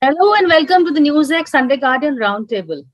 Hello and welcome to the NewsX Sunday Guardian Roundtable.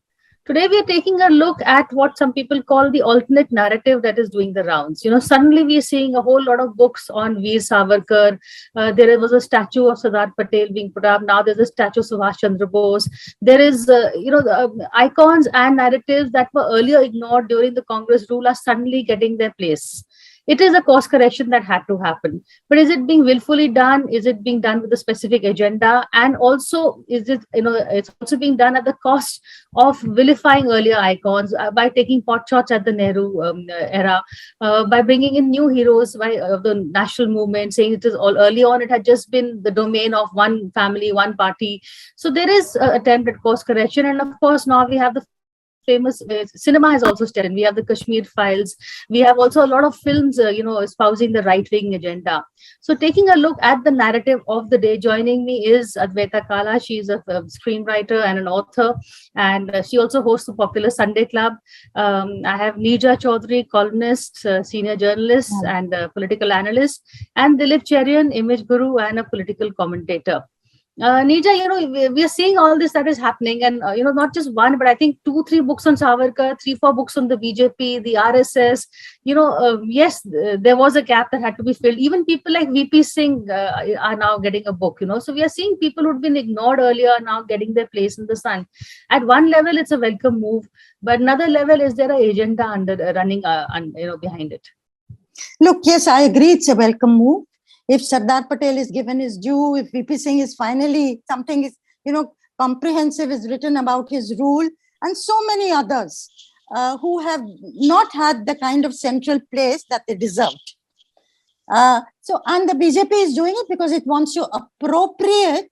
Today we are taking a look at what some people call the alternate narrative that is doing the rounds. Suddenly we are seeing a whole lot of books on Veer Savarkar. There was a statue of Sardar Patel being put up. Now there's a statue of Subhash Chandra Bose. There is, the icons and narratives that were earlier ignored during the Congress rule are suddenly getting their place. It is a course correction that had to happen. But is it being willfully done? Is it being done with a specific agenda? And also, it's also being done at the cost of vilifying earlier icons by taking pot shots at the Nehru era, by bringing in new heroes of the national movement, saying it is all early on, it had just been the domain of one family, one party. So there is an attempt at course correction. And of course, now we have the famous cinema has also stepped in. We have the Kashmir Files. We have also a lot of films, espousing the right-wing agenda. So taking a look at the narrative of the day, joining me is Advaita Kala. She's a screenwriter and an author, and she also hosts the popular Sunday Club. I have Neerja Chaudhary, columnist, senior journalist, and political analyst, and Dilip Cherian, image guru and a political commentator. Neerja, we are seeing all this that is happening, and not just one, but I think 2, 3 books on Savarkar, 3, 4 books on the BJP, the RSS. Yes, there was a gap that had to be filled. Even people like VP Singh are now getting a book. So we are seeing people who'd been ignored earlier now getting their place in the sun. At one level, it's a welcome move, but another level, is there an agenda running behind it? Look, yes, I agree. It's a welcome move. If Sardar Patel is given his due, if VP Singh is finally something is, comprehensive is written about his rule, and so many others who have not had the kind of central place that they deserved. And the BJP is doing it because it wants to appropriate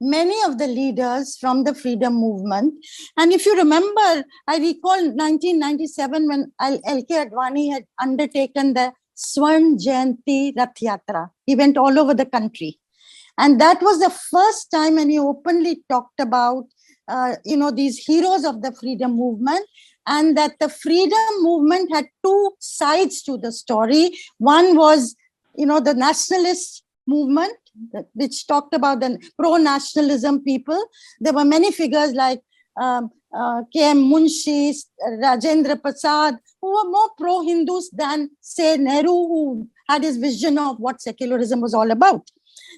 many of the leaders from the freedom movement. And if you remember, I recall 1997 when L.K. Advani had undertaken the Swarn Jayanti Rath Yatra. He went all over the country. And that was the first time when he openly talked about, these heroes of the freedom movement, and that the freedom movement had two sides to the story. One was, the nationalist movement, which talked about the pro-nationalism people. There were many figures like K.M. Munshi, Rajendra Prasad, who were more pro-Hindus than, say, Nehru, who had his vision of what secularism was all about.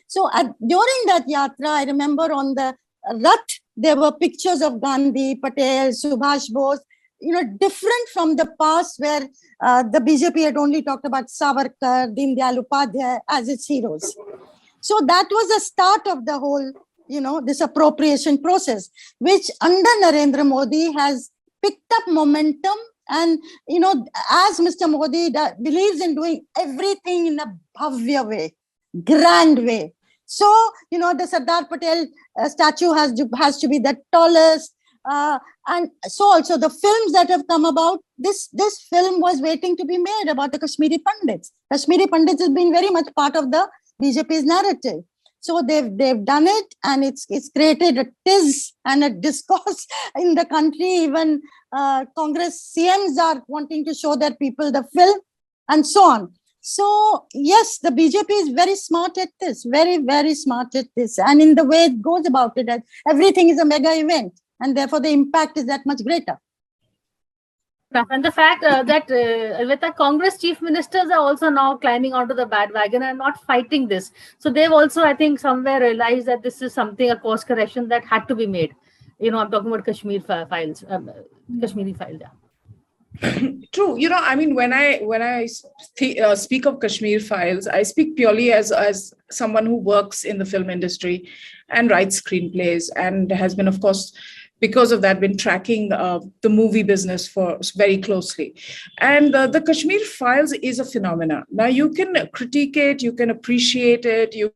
So during that yatra, I remember on the Rath, there were pictures of Gandhi, Patel, Subhash Bose, different from the past where the BJP had only talked about Savarkar, Deen Dayal Upadhyay as its heroes. So that was the start of the whole this appropriation process, which under Narendra Modi has picked up momentum. And, as Mr. Modi believes in doing everything in a bhavya way, grand way. So, the Sardar Patel statue has to be the tallest. And so also the films that have come about, this film was waiting to be made about the Kashmiri Pandits. Kashmiri Pandits has been very much part of the BJP's narrative. So they've done it, and it's created a tiz and a discourse in the country. Even Congress CMs are wanting to show their people the film, and so on. So yes, the BJP is very smart at this, very, very smart at this. And in the way it goes about it, everything is a mega event, and therefore the impact is that much greater. And the fact that with the Congress chief ministers are also now climbing onto the bandwagon and not fighting this. So they've also, I think, somewhere realized that this is something, a course correction that had to be made. I'm talking about Kashmir Files, Kashmiri Files. Yeah. True. When I speak of Kashmir Files, I speak purely as someone who works in the film industry and writes screenplays, and has been, of course, because of that, been tracking the movie business for very closely. And the Kashmir Files is a phenomenon. Now, you can critique it, you can appreciate it, you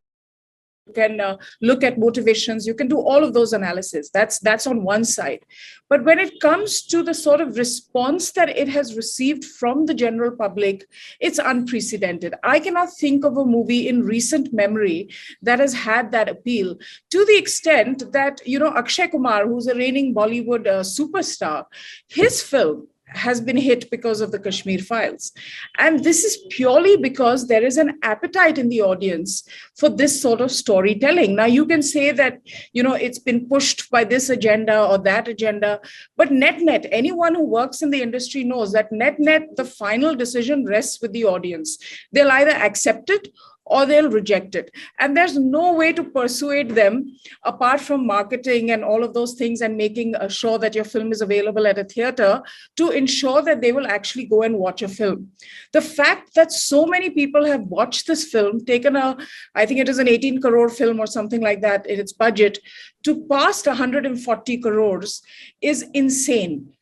can look at motivations, you can do all of those analyses. That's on one side. But when it comes to the sort of response that it has received from the general public, it's unprecedented. I cannot think of a movie in recent memory that has had that appeal, to the extent that, Akshay Kumar, who's a reigning Bollywood superstar, his film has been hit because of the Kashmir Files. And this is purely because there is an appetite in the audience for this sort of storytelling. Now, you can say that, it's been pushed by this agenda or that agenda, but net, anyone who works in the industry knows that net, the final decision rests with the audience. They'll either accept it or they'll reject it. And there's no way to persuade them apart from marketing and all of those things and making sure that your film is available at a theater to ensure that they will actually go and watch a film. The fact that so many people have watched this film, I think it is an 18 crore film or something like that in its budget, to past 140 crores is insane.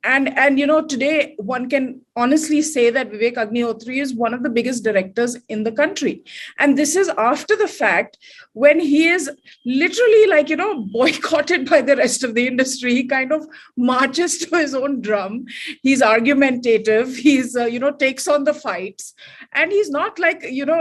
And today one can honestly say that Vivek Agnihotri is one of the biggest directors in the country. And this is after the fact when he is literally boycotted by the rest of the industry. He kind of marches to his own drum. He's argumentative. He's, takes on the fights. And he's not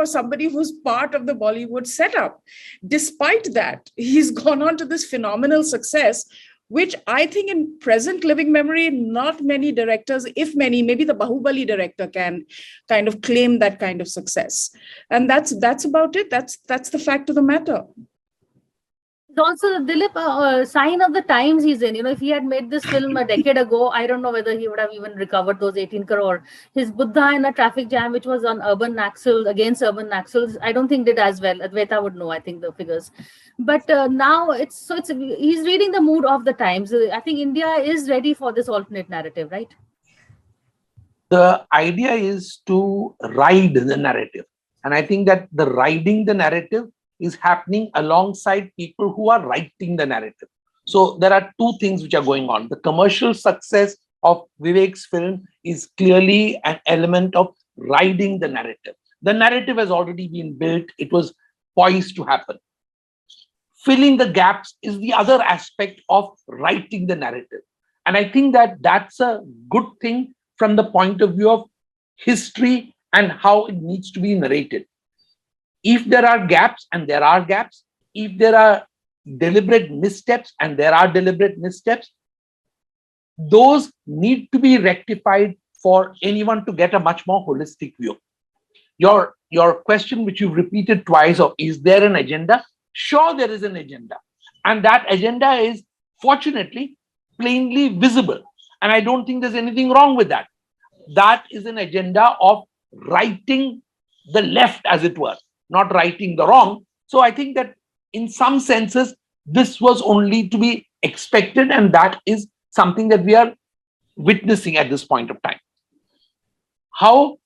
somebody who's part of the Bollywood setup. Despite that, he's gone on to this phenomenal success, which I think in present living memory, not many directors, if many, maybe the Bahubali director can kind of claim that kind of success. And that's about it. That's the fact of the matter. It's also, Dilip, sign of the times he's in. If he had made this film a decade ago, I don't know whether he would have even recovered those 18 crore. His Buddha in a traffic jam, which was on against urban Naxals, I don't think did as well. Advaita would know, I think, the figures. But now he's reading the mood of the times. I think India is ready for this alternate narrative, right? The idea is to ride the narrative. And I think that the riding the narrative is happening alongside people who are writing the narrative. So there are two things which are going on. The commercial success of Vivek's film is clearly an element of riding the narrative. The narrative has already been built. It was poised to happen. Filling the gaps is the other aspect of writing the narrative. And I think that that's a good thing from the point of view of history and how it needs to be narrated. If there are gaps, and there are gaps, if there are deliberate missteps, and there are deliberate missteps, those need to be rectified for anyone to get a much more holistic view. Your question, which you've repeated twice, of is there an agenda? Sure, there is an agenda. And that agenda is, fortunately, plainly visible. And I don't think there's anything wrong with that. That is an agenda of righting the left, as it were, not righting the wrong. So I think that in some senses, this was only to be expected, and that is something that we are witnessing at this point of time. How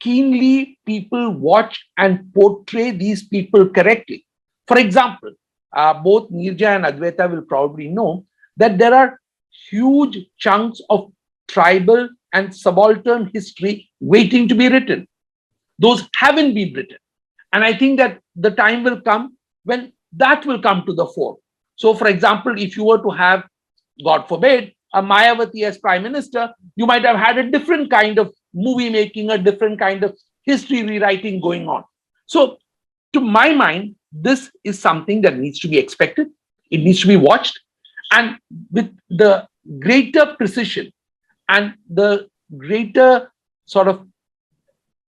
keenly people watch and portray these people correctly. For example, both Neerja and Advaita will probably know that there are huge chunks of tribal and subaltern history waiting to be written. Those haven't been written. And I think that the time will come when that will come to the fore. So, for example, if you were to have, God forbid, a Mayawati as prime minister, you might have had a different kind of movie making, a different kind of history rewriting going on. So, to my mind, this is something that needs to be expected. It needs to be watched. And with the greater precision and the greater sort of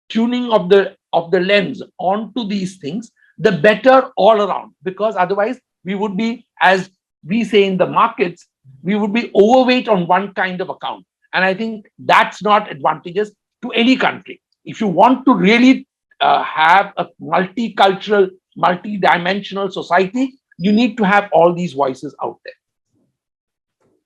tuning of the lens onto these things, the better all around. Because otherwise, we would be, as we say in the markets, we would be overweight on one kind of account. And I think that's not advantageous to any country. If you want to really have a multicultural, multi-dimensional society, you need to have all these voices out there.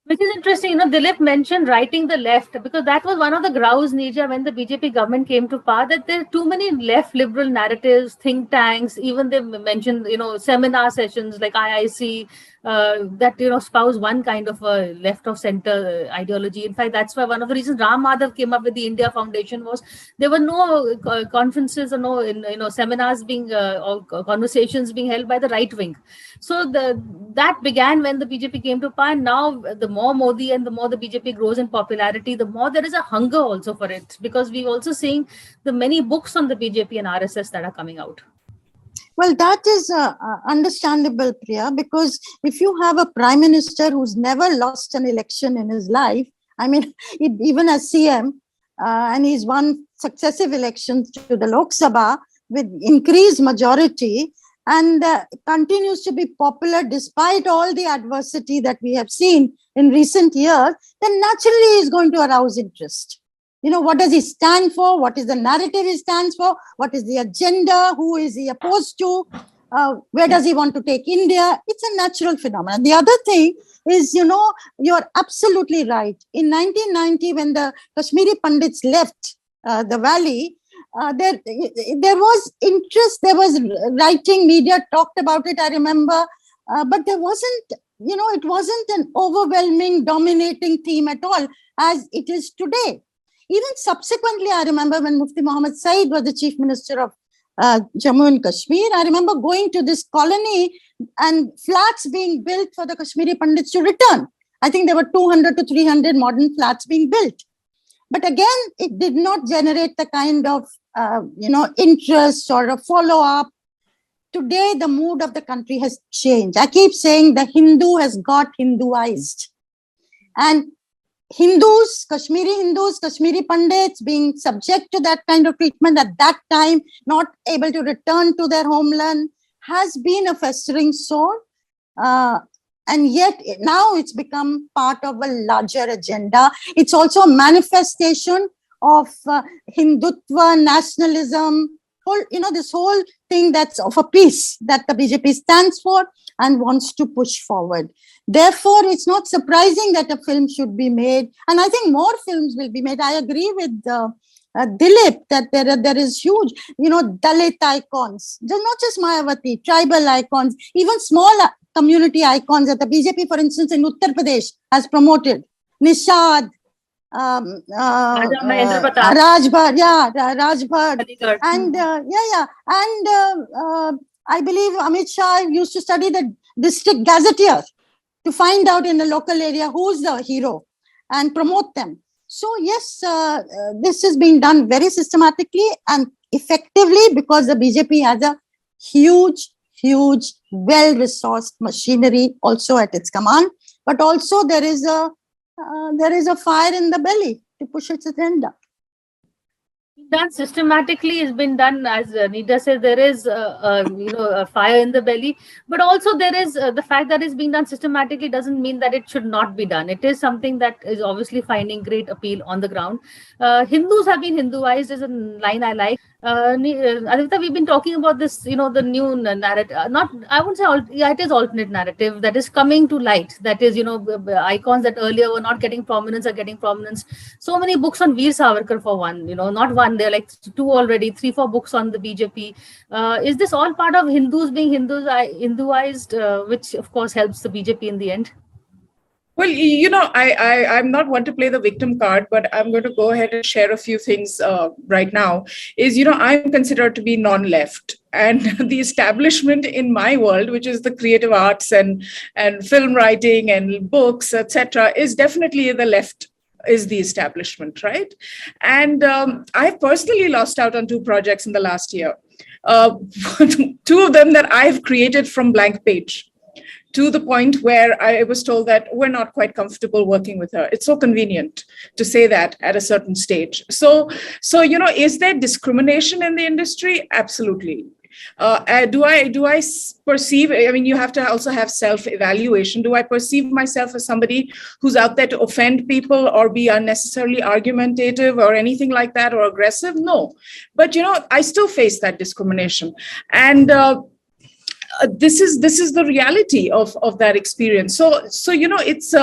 Which is interesting, Dilip mentioned writing the left, because that was one of the grouse, Neerja, when the BJP government came to power, that there are too many left liberal narratives, think tanks, even they mentioned, seminar sessions like IIC, that, espouse one kind of a left of center ideology. In fact, that's why one of the reasons Ram Madhav came up with the India Foundation was there were no conferences or no, seminars being, or conversations being held by the right wing. So that began when the BJP came to power. Now, the more Modi and the more the BJP grows in popularity, the more there is a hunger also for it, because we've also seen the many books on the BJP and RSS that are coming out. Well, that is understandable, Priya, because if you have a prime minister who's never lost an election in his life, I mean, even as CM, and he's won successive elections to the Lok Sabha with increased majority, and continues to be popular despite all the adversity that we have seen in recent years, then naturally is going to arouse interest. You know, what does he stand for? What is the narrative he stands for? What is the agenda? Who is he opposed to? Where does he want to take India? It's a natural phenomenon. The other thing is, you know, you're absolutely right. In 1990, when the Kashmiri Pandits left the valley, there was interest, there was writing, media talked about it, I remember, but there wasn't, you know, it wasn't an overwhelming, dominating theme at all as it is today. Even subsequently, I remember when Mufti Muhammad Said was the chief minister of Jammu and Kashmir, I remember going to this colony and flats being built for the Kashmiri Pandits to return. I think there were 200 to 300 modern flats being built. But again, it did not generate the kind of, interest or a follow-up. Today, the mood of the country has changed. I keep saying the Hindu has got Hinduized. And Hindus, Kashmiri Pandits being subject to that kind of treatment at that time, not able to return to their homeland, has been a festering sore. And yet now it's become part of a larger agenda. It's also a manifestation of Hindutva, nationalism, this whole thing that's of a piece that the BJP stands for and wants to push forward. Therefore, it's not surprising that a film should be made. And I think more films will be made. I agree with Dilip that there is huge, Dalit icons, not just Mayawati, tribal icons, even small community icons that the BJP, for instance, in Uttar Pradesh has promoted. Nishad, Rajbhat, and I believe Amit Shah used to study the district gazetteer to find out in the local area who's the hero and promote them. So yes, this is being done very systematically and effectively because the BJP has a huge, well-resourced machinery also at its command, but also there is a fire in the belly to push its agenda. Done systematically, has been done, as Nida says, there is a fire in the belly, but also there is the fact that it's being done systematically doesn't mean that it should not be done. It is something that is obviously finding great appeal on the ground. Hindus have been Hinduized is a line I like. Aditya, we've been talking about this, the new narrative, I wouldn't say, it is alternate narrative that is coming to light. That is, icons that earlier were not getting prominence are getting prominence. So many books on Veer Savarkar for one, not one, there are like 2 already, 3-4 books on the BJP. Is this all part of Hindus being Hinduized, which of course helps the BJP in the end? Well, I'm not one to play the victim card, but I'm going to go ahead and share a few things right now. I'm considered to be non-left. And the establishment in my world, which is the creative arts and film writing and books, etc., is definitely the left is the establishment, right? And I've personally lost out on 2 projects in the last year. 2 of them that I've created from blank page, to the point where I was told that we're not quite comfortable working with her. It's so convenient to say that at a certain stage. So is there discrimination in the industry? Absolutely. Do I perceive, you have to also have self-evaluation. Do I perceive myself as somebody who's out there to offend people or be unnecessarily argumentative or anything like that or aggressive? No. But, I still face that discrimination. And this is the reality of that experience. So it's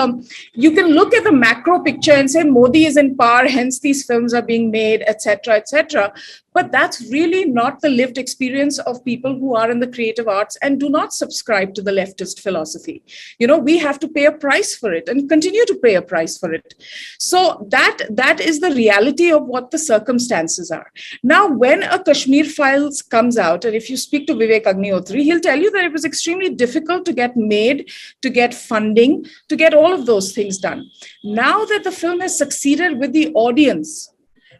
you can look at the macro picture and say Modi is in power, hence these films are being made, etc., etc. But that's really not the lived experience of people who are in the creative arts and do not subscribe to the leftist philosophy. We have to pay a price for it and continue to pay a price for it. So that is the reality of what the circumstances are. Now, when a Kashmir Files comes out, and if you speak to Vivek Agnihotri, he'll tell you that it was extremely difficult to get made, to get funding, to get all of those things done. Now that the film has succeeded with the audience,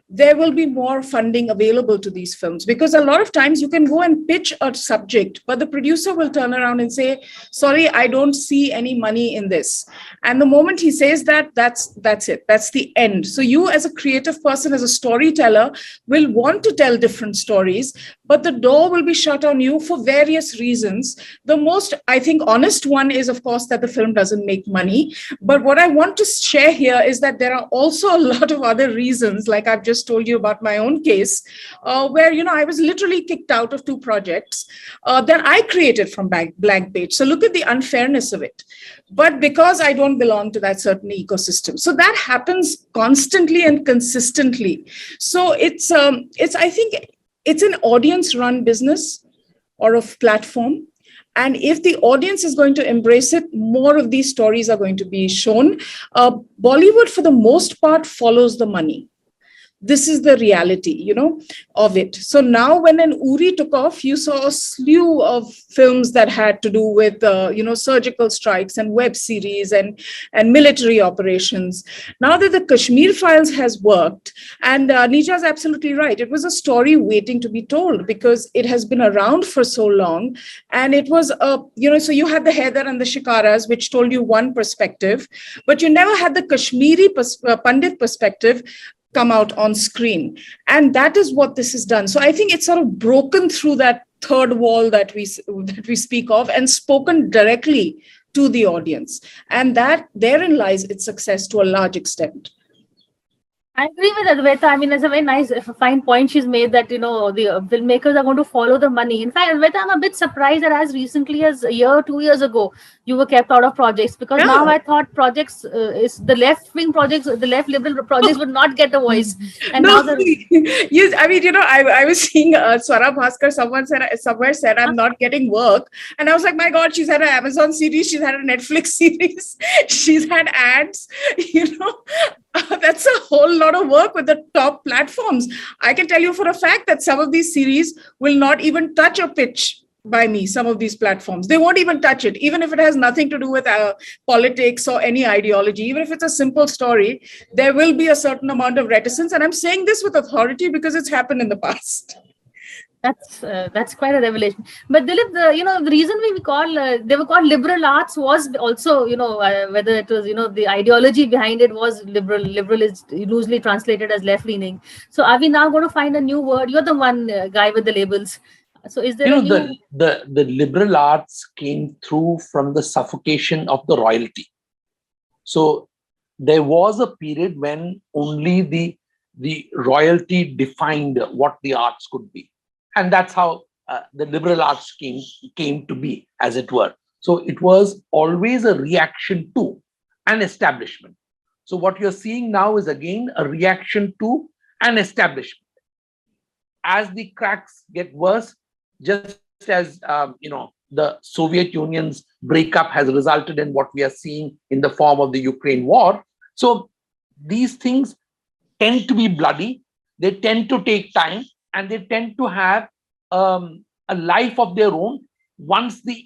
there will be more funding available to these films. Because a lot of times you can go and pitch a subject, but the producer will turn around and say, sorry, I don't see any money in this. And the moment he says that, that's it. That's the end. So you as a creative person, as a storyteller, will want to tell different stories, but the door will be shut on you for various reasons. The most, I think, honest one is, of course, that the film doesn't make money. But what I want to share here is that there are also a lot of other reasons, like I've just told you about my own case, where, I was literally kicked out of 2 projects that I created from blank page. So look at the unfairness of it. But because I don't belong to that certain ecosystem. So that happens constantly and consistently. So it's I think it's an audience-run business or a platform. And if the audience is going to embrace it, more of these stories are going to be shown. Bollywood, for the most part, follows the money. This is the reality, of it. So now when an Uri took off, you saw a slew of films that had to do with, surgical strikes and web series and military operations. Now that the Kashmir Files has worked, and Neeja is absolutely right, it was a story waiting to be told because it has been around for so long. And it was, so you had the Haider and the Shikaras, which told you one perspective, but you never had the Kashmiri Pandit perspective come out on screen. And that is what this has done. So I think it's sort of broken through that third wall that we speak of and spoken directly to the audience. And that therein lies its success to a large extent. I agree with Advaita. I mean, it's a very nice, fine point she's made that, the filmmakers are going to follow the money. In fact, Advaita, I'm a bit surprised that as recently as a year, 2 years ago, you were kept out of projects because now I thought projects, is the left-wing projects, the left liberal projects would not get a voice. And no, now yes, I mean, I was seeing Swara Bhaskar, somewhere said, I'm not getting work. And I was like, my God, she's had an Amazon series, she's had a Netflix series, she's had ads, that's a whole lot of work with the top platforms. I can tell you for a fact that some of these series will not even touch a pitch by me, some of these platforms. They won't even touch it, even if it has nothing to do with politics or any ideology. Even if it's a simple story, there will be a certain amount of reticence. And I'm saying this with authority because it's happened in the past. That's quite a revelation. But Dilip, the reason they were called liberal arts was also, whether it was, the ideology behind it was liberal. Liberal is loosely translated as left-leaning. So are we now going to find a new word? You're the one guy with the labels. So is there the liberal arts came through from the suffocation of the royalty. So there was a period when only the royalty defined what the arts could be. And that's how the liberal arts came to be, as it were. So it was always a reaction to an establishment. So what you're seeing now is again a reaction to an establishment. As the cracks get worse, just as the Soviet Union's breakup has resulted in what we are seeing in the form of the Ukraine war. So these things tend to be bloody, they tend to take time, and they tend to have a life of their own once the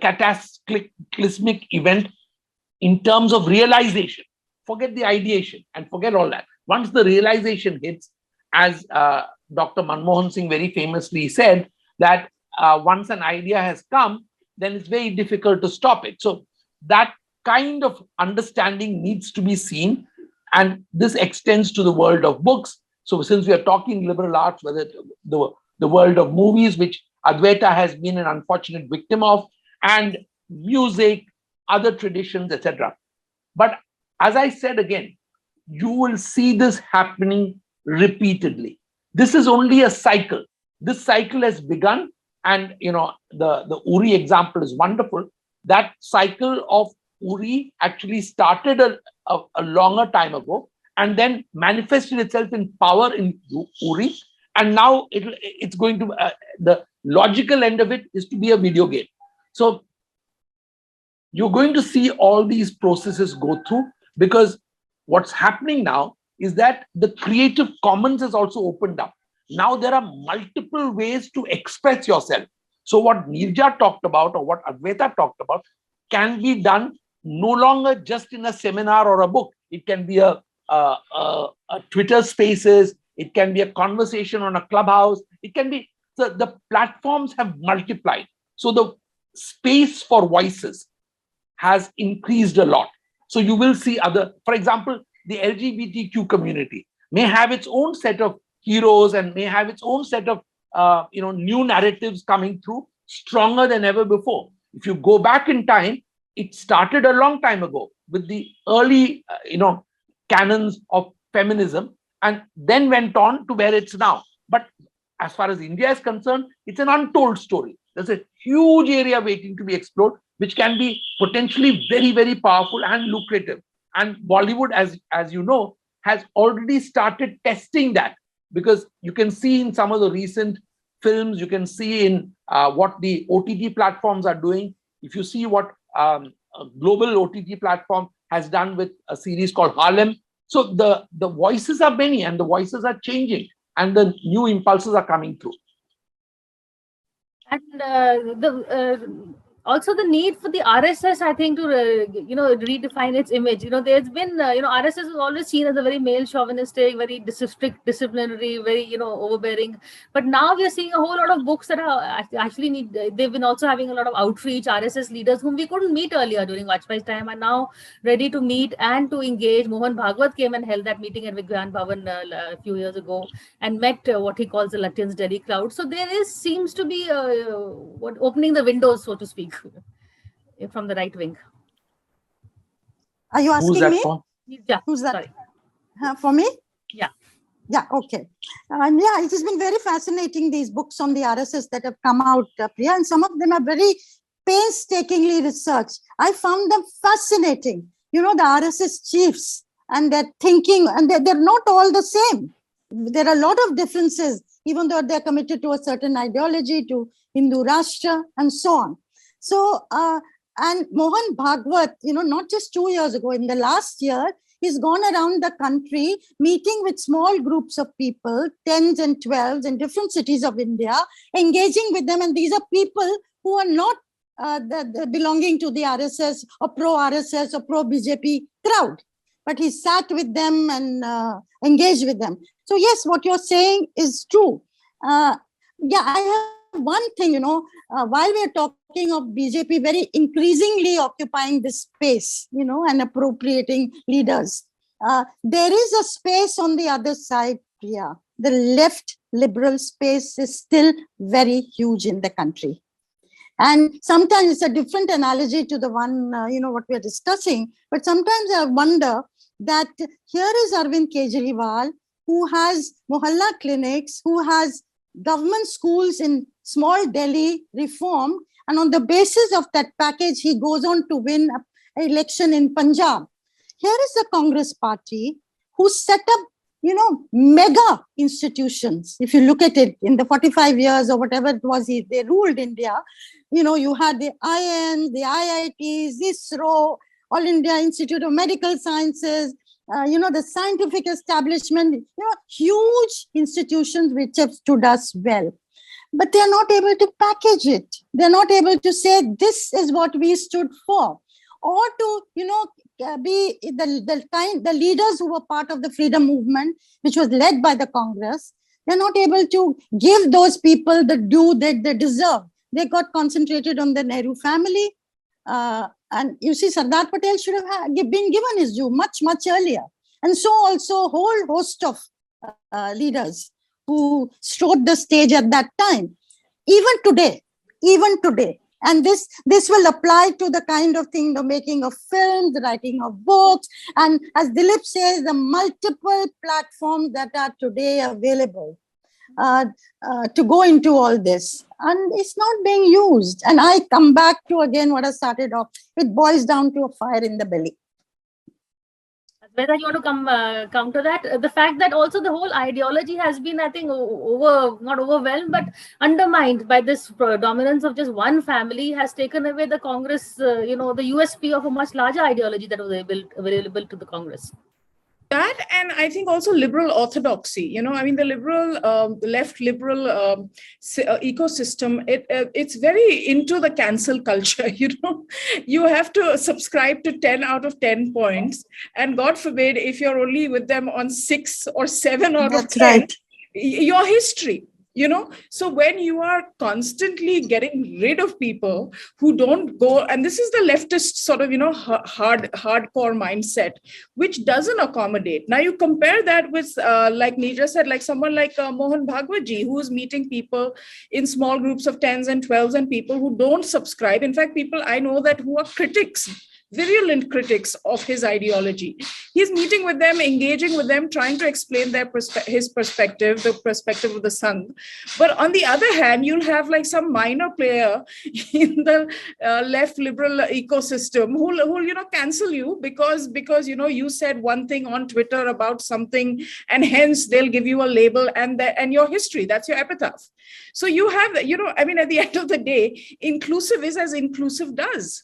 cataclysmic event in terms of realization, forget the ideation and forget all that. Once the realization hits, as Dr. Manmohan Singh very famously said, that once an idea has come, then it's very difficult to stop it. So that kind of understanding needs to be seen. And this extends to the world of books. So since we are talking liberal arts, whether the world of movies, which Advaita has been an unfortunate victim of, and music, other traditions, etc. But as I said again, you will see this happening repeatedly. This is only a cycle. This cycle has begun, and the Uri example is wonderful. That cycle of Uri actually started a longer time ago, and then manifested itself in power in Uri. And now it's going to, the logical end of it is to be a video game. So you're going to see all these processes go through, because what's happening now is that the Creative Commons has also opened up. Now there are multiple ways to express yourself. So what Neerja talked about, or what Advaita talked about, can be done no longer just in a seminar or a book. It can be a Twitter Spaces. It can be a conversation on a clubhouse. It can be, the platforms have multiplied. So the space for voices has increased a lot. So you will see for example, the LGBTQ community may have its own set of heroes and may have its own set of new narratives coming through stronger than ever before. If you go back in time, it started a long time ago with the early canons of feminism and then went on to where it's now. But as far as India is concerned, it's an untold story. There's a huge area waiting to be explored, which can be potentially very, very powerful and lucrative. And Bollywood, as you know, has already started testing that, because you can see in some of the recent films, you can see in what the OTT platforms are doing. If you see what a global OTT platform has done with a series called Harlem. So the voices are many and the voices are changing and the new impulses are coming through. And also the need for the RSS, I think, to redefine its image. There's been RSS is always seen as a very male chauvinistic, very strict disciplinary, very overbearing. But now we are seeing a whole lot of books that are actually they've been also having a lot of outreach. RSS leaders whom we couldn't meet earlier during Vajpayee's time are now ready to meet and to engage. Mohan Bhagwat came and held that meeting at Vigyan Bhavan a few years ago and met what he calls the Lutyens' Delhi crowd. So seems to be opening the windows, so to speak, from the right wing. Are you asking me? Yeah. Who's that? Sorry. For me? Yeah. Yeah, okay. And yeah, it has been very fascinating, these books on the RSS that have come out, Priya, and some of them are very painstakingly researched. I found them fascinating. The RSS chiefs and their thinking, and they're not all the same. There are a lot of differences, even though they're committed to a certain ideology, to Hindu Rashtra, and so on. So, and Mohan Bhagwat, not just 2 years ago, in the last year, he's gone around the country meeting with small groups of people, 10s and 12s in different cities of India, engaging with them. And these are people who are not belonging to the RSS or pro-RSS or pro-BJP crowd. But he sat with them and engaged with them. So yes, what you're saying is true. I have one thing, while we're talking of BJP very increasingly occupying this space, and appropriating leaders, there is a space on the other side, Priya. The left liberal space is still very huge in the country. And sometimes it's a different analogy to the one, what we're discussing. But sometimes I wonder that here is Arvind Kejriwal, who has mohalla clinics, who has government schools in small Delhi reformed, and on the basis of that package, he goes on to win an election in Punjab. Here is the Congress party who set up, mega institutions. If you look at it in the 45 years or whatever it was, they ruled India. You had the IIMs, the IITs, ISRO, All India Institute of Medical Sciences, the scientific establishment, huge institutions which have stood us well. But they're not able to package it. They're not able to say, this is what we stood for. Or to, be the leaders who were part of the freedom movement, which was led by the Congress. They're not able to give those people the due that they deserve. They got concentrated on the Nehru family. And you see, Sardar Patel should have been given his due much, much earlier. And so also a whole host of leaders who strode the stage at that time. Even today. And this will apply to the kind of thing, the making of films, the writing of books, and as Dilip says, the multiple platforms that are today available to go into all this. And it's not being used. And I come back to, again, what I started off. It boils down to a fire in the belly. Whether you want to come to that, the fact that also the whole ideology has been, I think, not overwhelmed, but undermined by this dominance of just one family, has taken away the Congress, the USP of a much larger ideology that was available to the Congress. That, and I think also liberal orthodoxy. I mean, the left liberal ecosystem, it's very into the cancel culture. You have to subscribe to 10 out of 10 points, and God forbid if you're only with them on 6 or 7 out of 10, right. Your history. So when you are constantly getting rid of people who don't go, and this is the leftist sort of hardcore mindset, which doesn't accommodate. Now you compare that with like Neerja said, like someone like Mohan Bhagwatji, who is meeting people in small groups of 10s and 12s, and people who don't subscribe. In fact, people I know that who are critics, virulent critics of his ideology. He's meeting with them, engaging with them, trying to explain his perspective, the perspective of the Sangh. But on the other hand, you'll have like some minor player in the left liberal ecosystem who'll cancel you because you said one thing on Twitter about something, and hence they'll give you a label and your history. That's your epitaph. So you have, I mean, at the end of the day, inclusive is as inclusive does.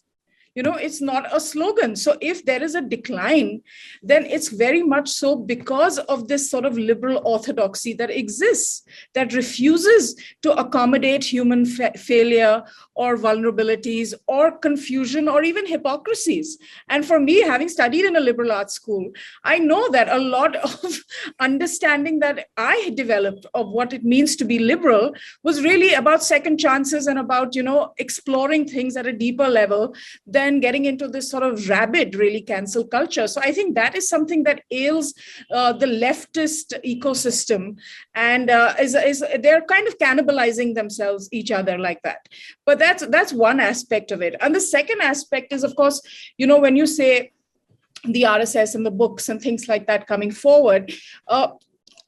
It's not a slogan. So if there is a decline, then it's very much so because of this sort of liberal orthodoxy that exists, that refuses to accommodate human failure or vulnerabilities or confusion or even hypocrisies. And for me, having studied in a liberal arts school, I know that a lot of understanding that I developed of what it means to be liberal was really about second chances and about, exploring things at a deeper level than getting into this sort of rabid, really cancel culture. So I think that is something that ails the leftist ecosystem, and they're kind of cannibalizing themselves, each other like that. But that's one aspect of it. And the second aspect is, of course, when you say the RSS and the books and things like that coming forward,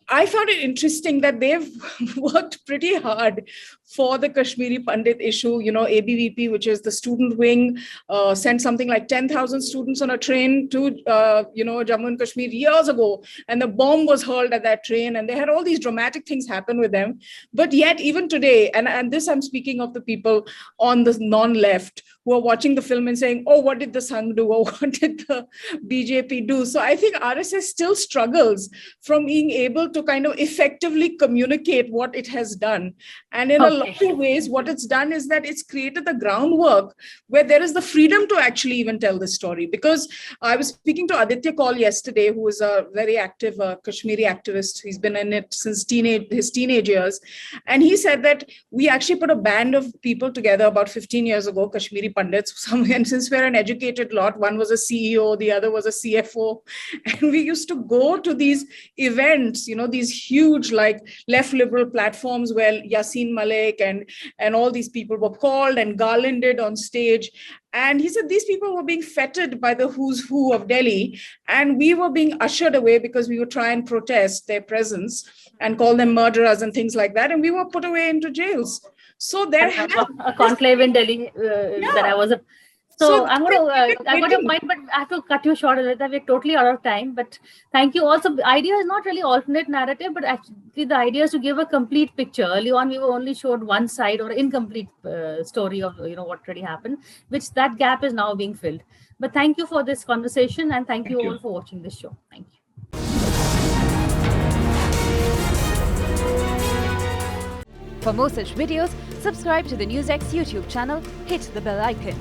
I found it interesting that they've worked pretty hard for the Kashmiri Pandit issue. ABVP, which is the student wing, sent something like 10,000 students on a train to, Jammu and Kashmir years ago. And the bomb was hurled at that train. And they had all these dramatic things happen with them. But yet, even today, and this I'm speaking of the people on the non-left who are watching the film and saying, oh, what did the Sangh do? Or what did the BJP do? So I think RSS still struggles from being able to kind of effectively communicate what it has done. And in a lot of ways, what it's done is that it's created the groundwork where there is the freedom to actually even tell the story. Because I was speaking to Aditya Kaul yesterday, who is a very active Kashmiri activist. He's been in it since his teenage years. And he said that we actually put a band of people together about 15 years ago, Kashmiri Pandits. And since we're an educated lot, one was a CEO, the other was a CFO. And we used to go to these events, these huge like left liberal platforms where Yasin Malik and all these people were called and garlanded on stage. And he said these people were being feted by the who's who of Delhi, and we were being ushered away because we would try and protest their presence and call them murderers and things like that. And we were put away into jails. So there has a conclave in Delhi that I was. So I'm going to, I got your point, but I have to cut you short a little. We're totally out of time, but thank you. Also, the idea is not really alternate narrative, but actually the idea is to give a complete picture. Early on, we were only showed one side or incomplete story of, what really happened, which that gap is now being filled. But thank you for this conversation, and thank you all for watching this show. Thank you. For more such videos, subscribe to the NewsX YouTube channel, hit the bell icon.